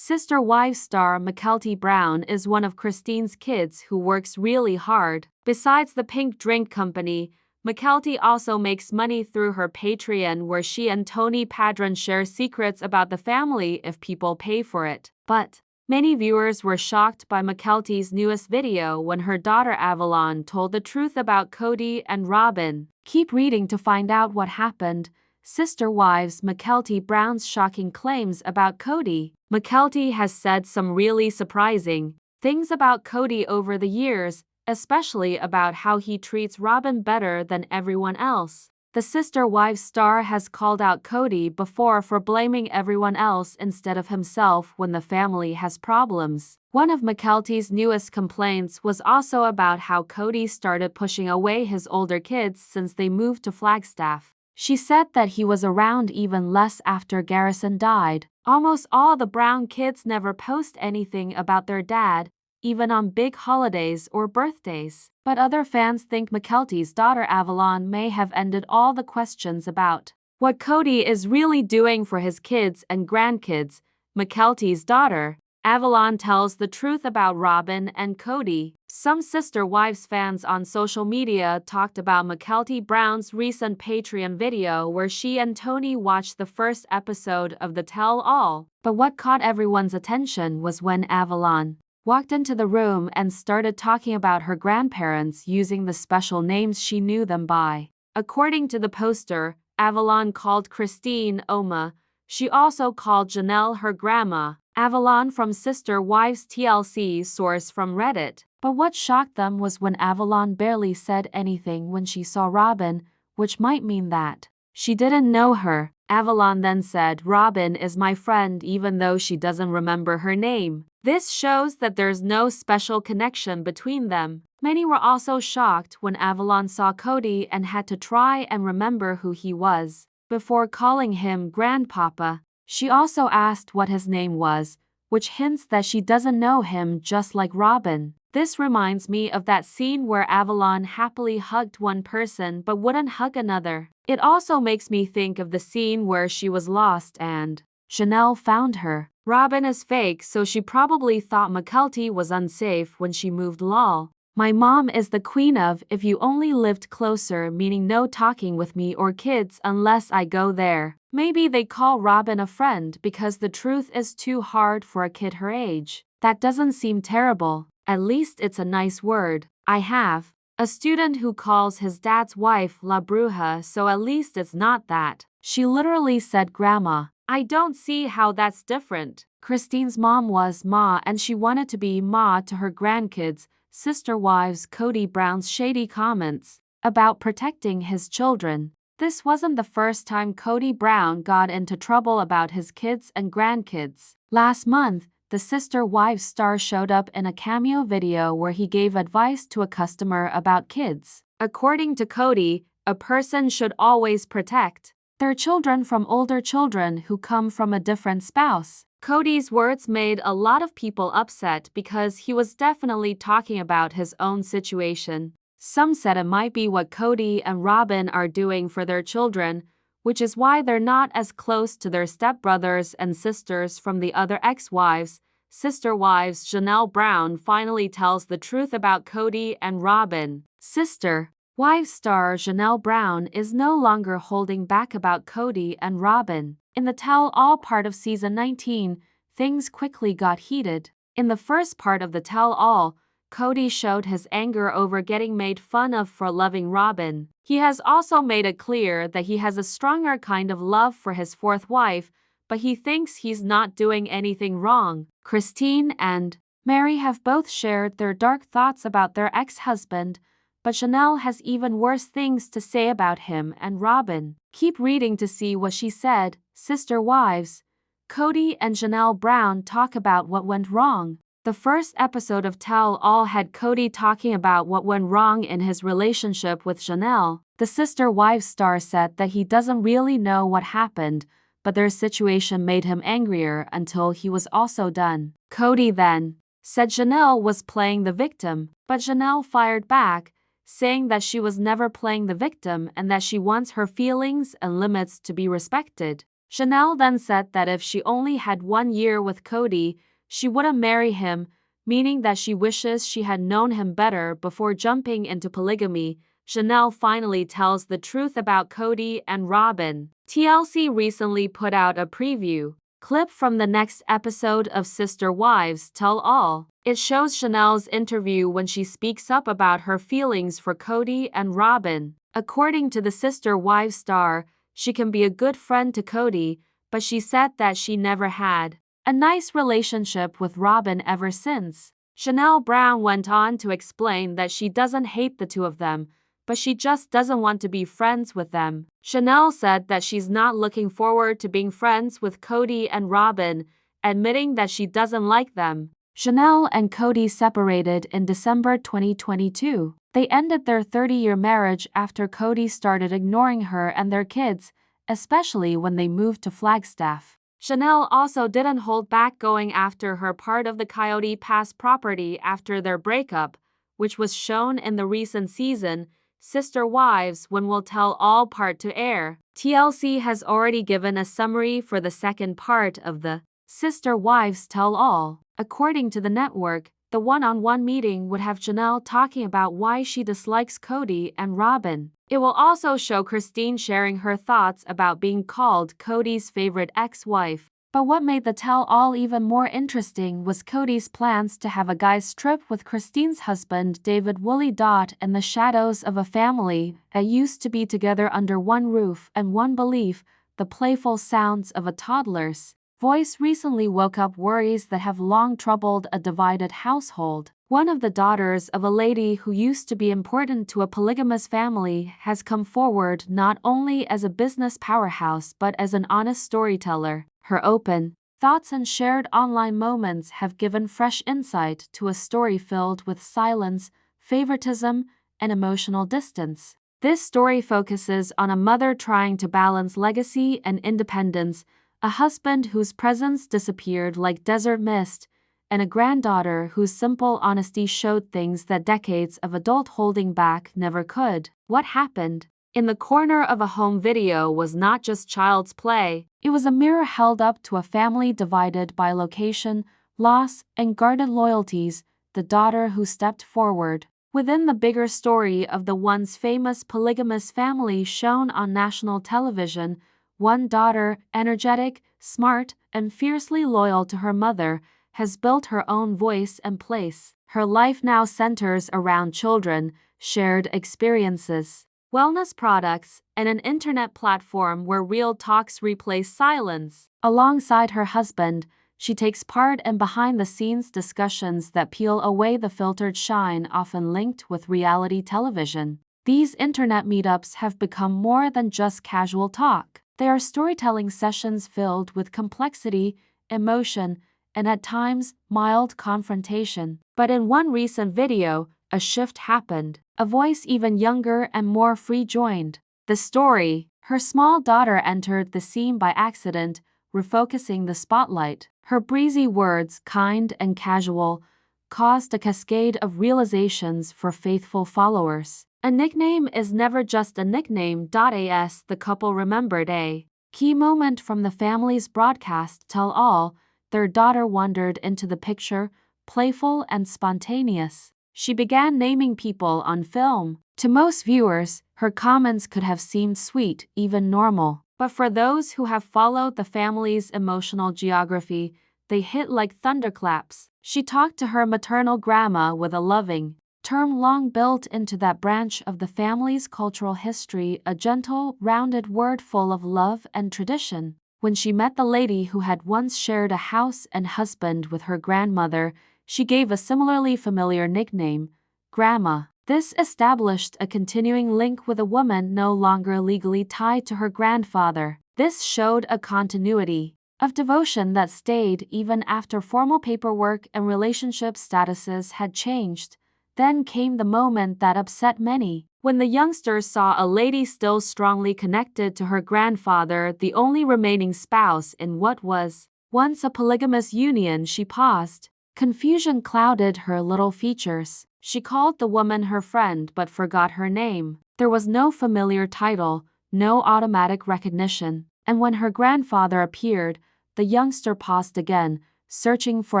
Sister Wives star Kody Brown is one of Christine's kids who works really hard. Besides the pink drink company, Kody also makes money through her Patreon, where she and Tony Padron share secrets about the family if people pay for it. But many viewers were shocked by Kody's newest video when her daughter Avalon told the truth about Kody and Robyn. Keep reading to find out what happened. Sister Wives Kody Brown's shocking claims about Kody. Kody has said some really surprising things about Kody over the years, especially about how he treats Robyn better than everyone else. The Sister Wives star has called out Kody before for blaming everyone else instead of himself when the family has problems. One of Kody's newest complaints was also about how Kody started pushing away his older kids since they moved to Flagstaff. She said that he was around even less after Garrison died. Almost all the Brown kids never post anything about their dad, even on big holidays or birthdays. But other fans think Kody's daughter Avalon may have ended all the questions about what Kody is really doing for his kids and grandkids. Kody's daughter Avalon tells the truth about Robyn and Kody. Some Sister Wives fans on social media talked about Kody Brown's recent Patreon video where she and Tony watched the first episode of the tell-all. But what caught everyone's attention was when Avalon walked into the room and started talking about her grandparents using the special names she knew them by. According to the poster, Avalon called Christine Oma. She also called Janelle her grandma. Avalon from Sister Wives TLC, source from Reddit. But what shocked them was when Avalon barely said anything when she saw Robyn, which might mean that she didn't know her. Avalon then said, "Robyn is my friend," even though she doesn't remember her name. This shows that there's no special connection between them. Many were also shocked when Avalon saw Kody and had to try and remember who he was before calling him grandpapa. She also asked what his name was, which hints that she doesn't know him, just like Robyn. This reminds me of that scene where Avalon happily hugged one person but wouldn't hug another. It also makes me think of the scene where she was lost and Janelle found her. Robyn is fake, so she probably thought Kody was unsafe when she moved. Lol. My mom is the queen of "if you only lived closer," meaning no talking with me or kids unless I go there. Maybe they call Robyn a friend because the truth is too hard for a kid her age. That doesn't seem terrible. At least it's a nice word. I have a student who calls his dad's wife La Bruja, so at least it's not that. She literally said grandma. I don't see how that's different. Christine's mom was Ma and she wanted to be Ma to her grandkids. Sister Wives Kody Brown's shady comments about protecting his children. This wasn't the first time Kody Brown got into trouble about his kids and grandkids. Last month, the Sister Wives star showed up in a cameo video where he gave advice to a customer about kids. According to Kody, a person should always protect their children from older children who come from a different spouse. Kody's words made a lot of people upset because he was definitely talking about his own situation. Some said it might be what Kody and Robyn are doing for their children, which is why they're not as close to their stepbrothers and sisters from the other ex-wives. Sister Wives Janelle Brown finally tells the truth about Kody and Robyn. Sister Wives star Janelle Brown is no longer holding back about Kody and Robyn. In the tell-all part of season 19, things quickly got heated. In the first part of the tell-all, Kody showed his anger over getting made fun of for loving Robyn. He has also made it clear that he has a stronger kind of love for his fourth wife, but he thinks he's not doing anything wrong. Christine and Mary have both shared their dark thoughts about their ex-husband, but Janelle has even worse things to say about him and Robyn. Keep reading to see what she said. Sister Wives Kody and Janelle Brown talk about what went wrong. The first episode of Tell All had Kody talking about what went wrong in his relationship with Janelle. The Sister Wives star said that he doesn't really know what happened, but their situation made him angrier until he was also done. Kody then said Janelle was playing the victim, but Janelle fired back, saying that she was never playing the victim and that she wants her feelings and limits to be respected. Chanel then said that if she only had 1 year with Kody, she wouldn't marry him, meaning that she wishes she had known him better before jumping into polygamy. Chanel finally tells the truth about Kody and Robyn. TLC recently put out a preview clip from the next episode of Sister Wives Tell All. It shows Chanel's interview when she speaks up about her feelings for Kody and Robyn. According to the Sister Wives star, she can be a good friend to Kody, but she said that she never had a nice relationship with Robyn ever since. Chanel Brown went on to explain that she doesn't hate the two of them, but she just doesn't want to be friends with them. Chanel said that she's not looking forward to being friends with Kody and Robyn, admitting that she doesn't like them. Chanel and Kody separated in December 2022. They ended their 30-year marriage after Kody started ignoring her and their kids, especially when they moved to Flagstaff. Chanel also didn't hold back going after her part of the Coyote Pass property after their breakup, which was shown in the recent season, Sister Wives When Will Tell All Part to air. TLC has already given a summary for the second part of the Sister Wives Tell All. According to the network, the one-on-one meeting would have Chanel talking about why she dislikes Kody and Robyn. It will also show Christine sharing her thoughts about being called Kody's favorite ex-wife. But what made the tell-all even more interesting was Kody's plans to have a guys trip with Christine's husband David Woolley. In the shadows of a family that used to be together under one roof and one belief, the playful sounds of a toddler's voice recently woke up worries that have long troubled a divided household. One of the daughters of a lady who used to be important to a polygamous family has come forward not only as a business powerhouse but as an honest storyteller. Her open thoughts and shared online moments have given fresh insight to a story filled with silence, favoritism, and emotional distance. This story focuses on a mother trying to balance legacy and independence, a husband whose presence disappeared like desert mist, and a granddaughter whose simple honesty showed things that decades of adult holding back never could. What happened in the corner of a home video was not just child's play. It was a mirror held up to a family divided by location, loss, and guarded loyalties, the daughter who stepped forward. Within the bigger story of the once famous polygamous family shown on national television, one daughter, energetic, smart, and fiercely loyal to her mother, has built her own voice and place. Her life now centers around children, shared experiences, wellness products, and an internet platform where real talks replace silence. Alongside her husband, she takes part in behind-the-scenes discussions that peel away the filtered shine often linked with reality television. These internet meetups have become more than just casual talk. They are storytelling sessions filled with complexity, emotion, and at times, mild confrontation. But in one recent video, a shift happened. A voice even younger and more free joined the story. Her small daughter entered the scene by accident, refocusing the spotlight. Her breezy words, kind and casual, caused a cascade of realizations for faithful followers. A nickname is never just a nickname. As the couple remembered a key moment from the family's broadcast Tell All, their daughter wandered into the picture, playful and spontaneous. She began naming people on film. To most viewers, her comments could have seemed sweet, even normal. But for those who have followed the family's emotional geography, they hit like thunderclaps. She talked to her maternal grandma with a loving term long built into that branch of the family's cultural history, a gentle, rounded word full of love and tradition. When she met the lady who had once shared a house and husband with her grandmother, she gave a similarly familiar nickname, Grandma. This established a continuing link with a woman no longer legally tied to her grandfather. This showed a continuity of devotion that stayed even after formal paperwork and relationship statuses had changed. Then came the moment that upset many. When the youngsters saw a lady still strongly connected to her grandfather, the only remaining spouse in what was once a polygamous union, she paused. Confusion clouded her little features. She called the woman her friend but forgot her name. There was no familiar title, no automatic recognition. and when her grandfather appeared, the youngster paused again, searching for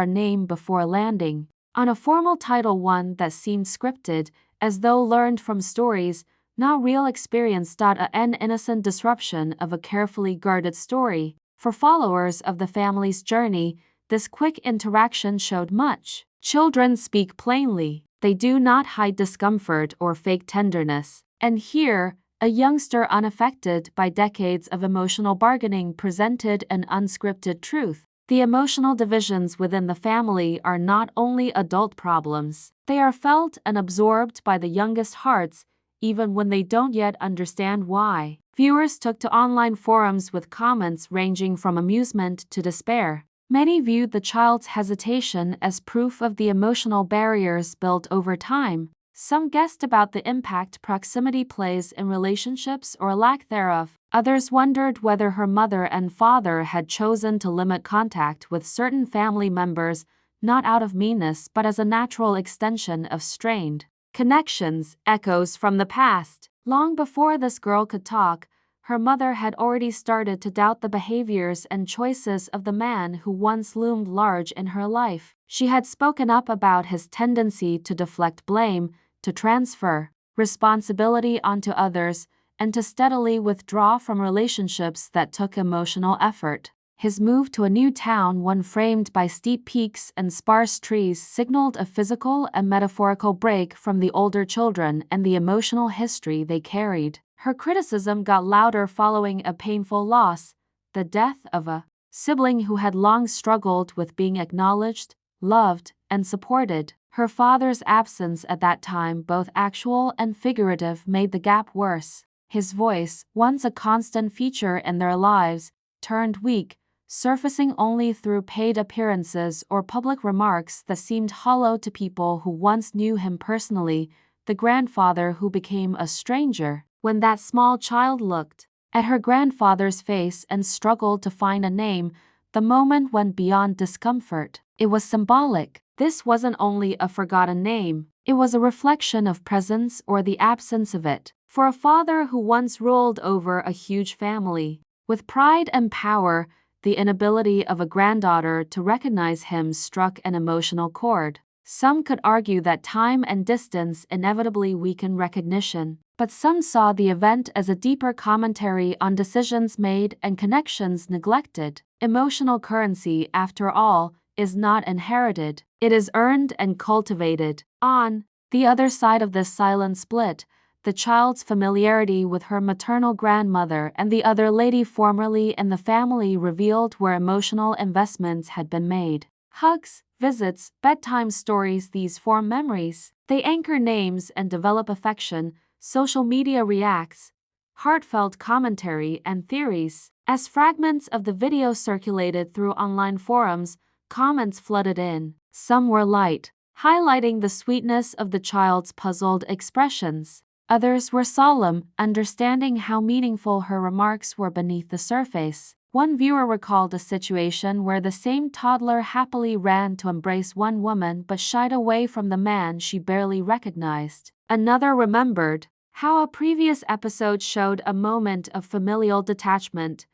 a name before landing on a formal title, one that seemed scripted, as though learned from stories, not real experience. An innocent disruption of a carefully guarded story. For followers of the family's journey, this quick interaction showed much. Children speak plainly. They do not hide discomfort or fake tenderness. And here, a youngster unaffected by decades of emotional bargaining presented an unscripted truth. The emotional divisions within the family are not only adult problems, they are felt and absorbed by the youngest hearts, even when they don't yet understand why. Viewers took to online forums with comments ranging from amusement to despair. Many viewed the child's hesitation as proof of the emotional barriers built over time. Some guessed about the impact proximity plays in relationships or lack thereof. Others wondered whether her mother and father had chosen to limit contact with certain family members, not out of meanness but as a natural extension of strained connections. Echoes from the past. Long before this girl could talk, her mother had already started to doubt the behaviors and choices of the man who once loomed large in her life. She had spoken up about his tendency to deflect blame, to transfer responsibility onto others, and to steadily withdraw from relationships that took emotional effort. His move to a new town, one framed by steep peaks and sparse trees, signaled a physical and metaphorical break from the older children and the emotional history they carried. Her criticism got louder following a painful loss, the death of a sibling who had long struggled with being acknowledged, loved, and supported. Her father's absence at that time, both actual and figurative, made the gap worse. His voice, once a constant feature in their lives, turned weak, surfacing only through paid appearances or public remarks that seemed hollow to people who once knew him personally. The grandfather who became a stranger. When that small child looked at her grandfather's face and struggled to find a name, the moment went beyond discomfort. It was symbolic. This wasn't only a forgotten name, it was a reflection of presence or the absence of it. For a father who once ruled over a huge family with pride and power, the inability of a granddaughter to recognize him struck an emotional chord. Some could argue that time and distance inevitably weaken recognition, but some saw the event as a deeper commentary on decisions made and connections neglected. Emotional currency, after all, is not inherited. It is earned and cultivated. On the other side of this silent split, the child's familiarity with her maternal grandmother and the other lady formerly in the family revealed where emotional investments had been made. Hugs, visits, bedtime stories, these form memories. They anchor names and develop affection. Social media reacts, heartfelt commentary and theories. As fragments of the video circulated through online forums, comments flooded in. Some were light, highlighting the sweetness of the child's puzzled expressions. Others were solemn, understanding how meaningful her remarks were beneath the surface. One viewer recalled a situation where the same toddler happily ran to embrace one woman but shied away from the man she barely recognized. Another remembered how a previous episode showed a moment of familial detachment,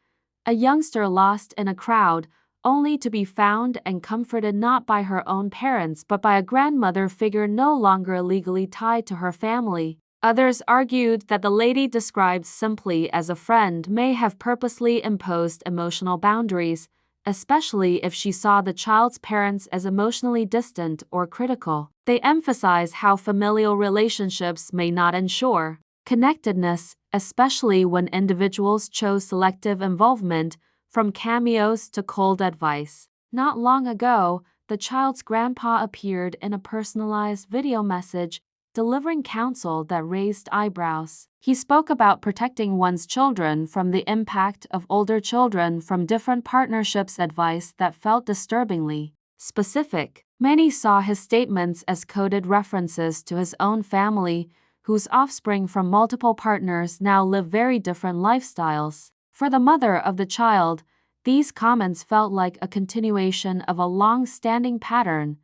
a youngster lost in a crowd, only to be found and comforted not by her own parents but by a grandmother figure no longer legally tied to her family. Others argued that the lady described simply as a friend may have purposely imposed emotional boundaries, especially if she saw the child's parents as emotionally distant or critical. They emphasize how familial relationships may not ensure connectedness, especially when individuals chose selective involvement, from cameos to cold advice. Not long ago, the child's grandpa appeared in a personalized video message, delivering counsel that raised eyebrows. He spoke about protecting one's children from the impact of older children from different partnerships, advice that felt disturbingly specific. Many saw his statements as coded references to his own family, whose offspring from multiple partners now live very different lifestyles. For the mother of the child, these comments felt like a continuation of a long-standing pattern,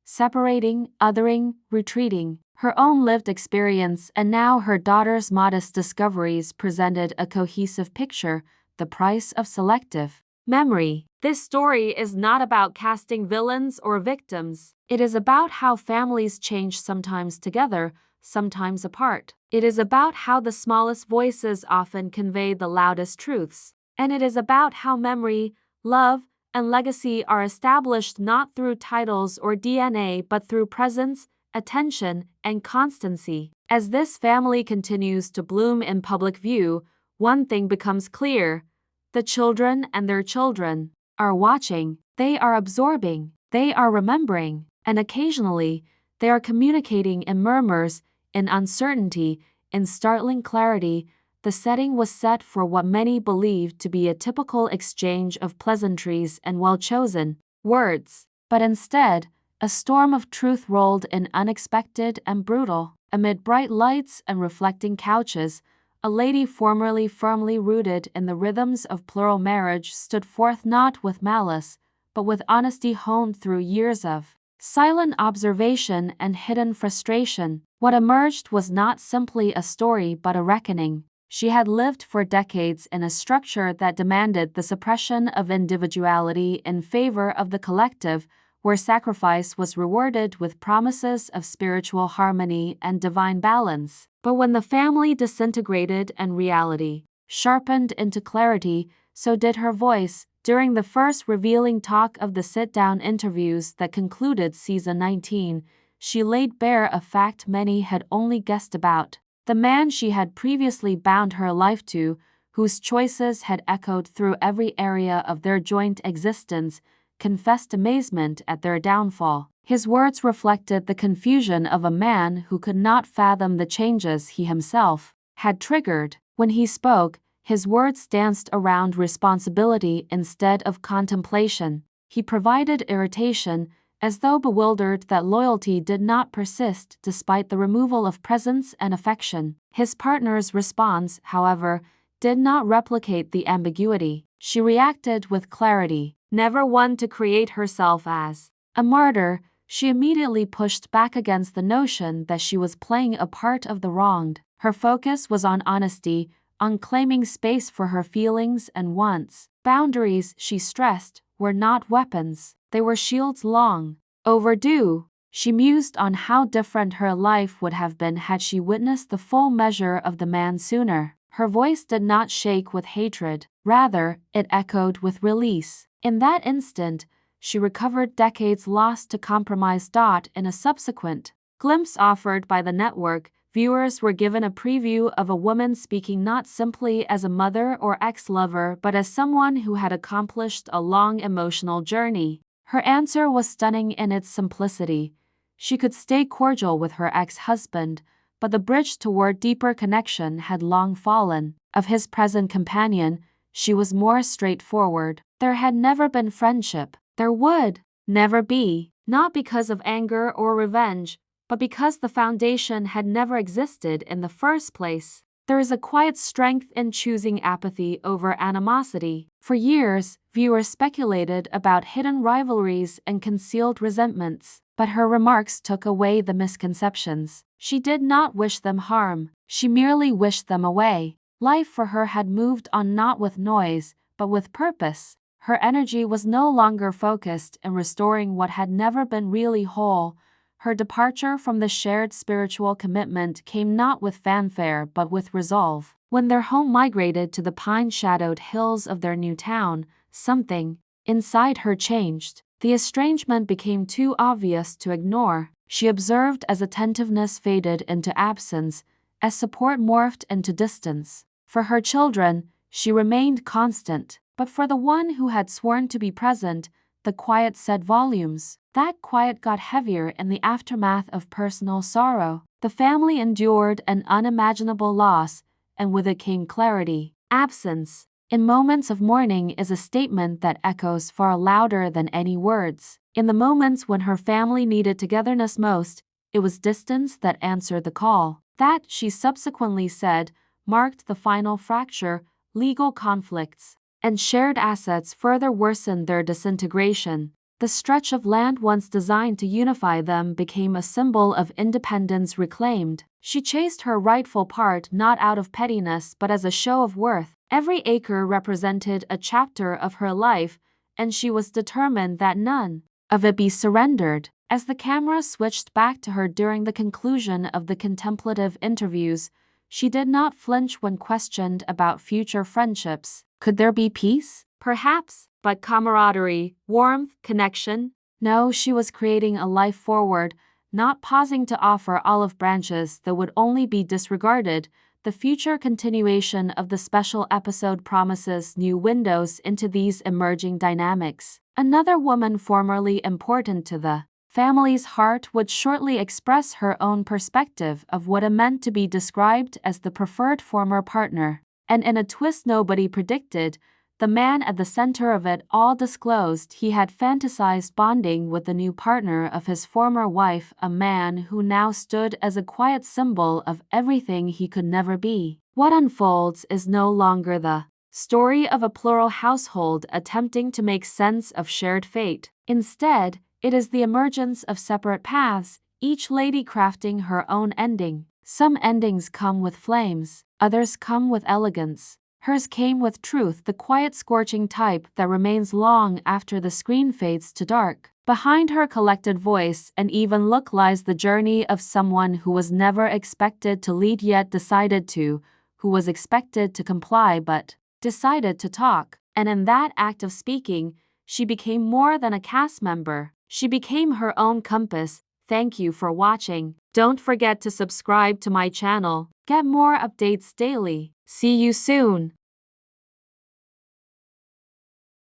separating, othering, retreating. Her own lived experience and now her daughter's modest discoveries presented a cohesive picture, the price of selective memory. This story is not about casting villains or victims. It is about how families change, sometimes together, sometimes apart. It is about how the smallest voices often convey the loudest truths. And it is about how memory, love, and legacy are established not through titles or DNA but through presence, attention, and constancy. As this family continues to bloom in public view, one thing becomes clear: the children and their children are watching, they are absorbing, they are remembering, and occasionally, they are communicating in murmurs, in uncertainty, in startling clarity. The setting was set for what many believed to be a typical exchange of pleasantries and well-chosen words. But instead, a storm of truth rolled in, unexpected and brutal. Amid bright lights and reflecting couches, a lady formerly firmly rooted in the rhythms of plural marriage stood forth, not with malice, but with honesty honed through years of silent observation and hidden frustration. What emerged was not simply a story but a reckoning. She had lived for decades in a structure that demanded the suppression of individuality in favor of the collective, where sacrifice was rewarded with promises of spiritual harmony and divine balance. But when the family disintegrated and reality sharpened into clarity, so did her voice. During the first revealing talk of the sit-down interviews that concluded season 19, she laid bare a fact many had only guessed about. The man she had previously bound her life to, whose choices had echoed through every area of their joint existence, confessed amazement at their downfall. His words reflected the confusion of a man who could not fathom the changes he himself had triggered. When he spoke, his words danced around responsibility instead of contemplation. He provided irritation, as though bewildered that loyalty did not persist despite the removal of presence and affection. His partner's response, however, did not replicate the ambiguity. She reacted with clarity. Never one to create herself as a martyr, she immediately pushed back against the notion that she was playing a part of the wronged. Her focus was on honesty, on claiming space for her feelings and wants. Boundaries, she stressed, were not weapons, they were shields long overdue. She mused on how different her life would have been had she witnessed the full measure of the man sooner. Her voice did not shake with hatred, rather, it echoed with release. In that instant, she recovered decades lost to compromise. In a subsequent glimpse offered by the network, viewers were given a preview of a woman speaking not simply as a mother or ex-lover but as someone who had accomplished a long emotional journey. Her answer was stunning in its simplicity. She could stay cordial with her ex-husband, but the bridge toward deeper connection had long fallen. Of his present companion, she was more straightforward. There had never been friendship. There would never be, not because of anger or revenge, but because the foundation had never existed in the first place. There is a quiet strength in choosing apathy over animosity. For years, viewers speculated about hidden rivalries and concealed resentments, but her remarks took away the misconceptions. She did not wish them harm, she merely wished them away. Life for her had moved on, not with noise, but with purpose. Her energy was no longer focused in restoring what had never been really whole. Her departure from the shared spiritual commitment came not with fanfare but with resolve. When their home migrated to the pine-shadowed hills of their new town, something inside her changed. The estrangement became too obvious to ignore. She observed as attentiveness faded into absence, as support morphed into distance. For her children, she remained constant, but for the one who had sworn to be present, the quiet said volumes. That quiet got heavier in the aftermath of personal sorrow. The family endured an unimaginable loss, and with it came clarity. Absence, in moments of mourning, is a statement that echoes far louder than any words. In the moments when her family needed togetherness most, it was distance that answered the call. That, she subsequently said, marked the final fracture. Legal conflicts and shared assets further worsened their disintegration. The stretch of land once designed to unify them became a symbol of independence reclaimed. She chased her rightful part not out of pettiness but as a show of worth. Every acre represented a chapter of her life, and she was determined that none of it be surrendered. As the camera switched back to her during the conclusion of the contemplative interviews, she did not flinch when questioned about future friendships. Could there be peace? Perhaps, but camaraderie, warmth, connection? No, she was creating a life forward, not pausing to offer olive branches that would only be disregarded. The future continuation of the special episode promises new windows into these emerging dynamics. Another woman formerly important to the family's heart would shortly express her own perspective of what it meant to be described as the preferred former partner. And in a twist nobody predicted, the man at the center of it all disclosed he had fantasized bonding with the new partner of his former wife, a man who now stood as a quiet symbol of everything he could never be. What unfolds is no longer the story of a plural household attempting to make sense of shared fate. Instead, it is the emergence of separate paths, each lady crafting her own ending. Some endings come with flames, others come with elegance. Hers came with truth, the quiet scorching type that remains long after the screen fades to dark. Behind her collected voice and even look lies the journey of someone who was never expected to lead yet decided to, who was expected to comply but decided to talk. And in that act of speaking, she became more than a cast member. She became her own compass. Thank you for watching. Don't forget to subscribe to my channel. Get more updates daily. See you soon.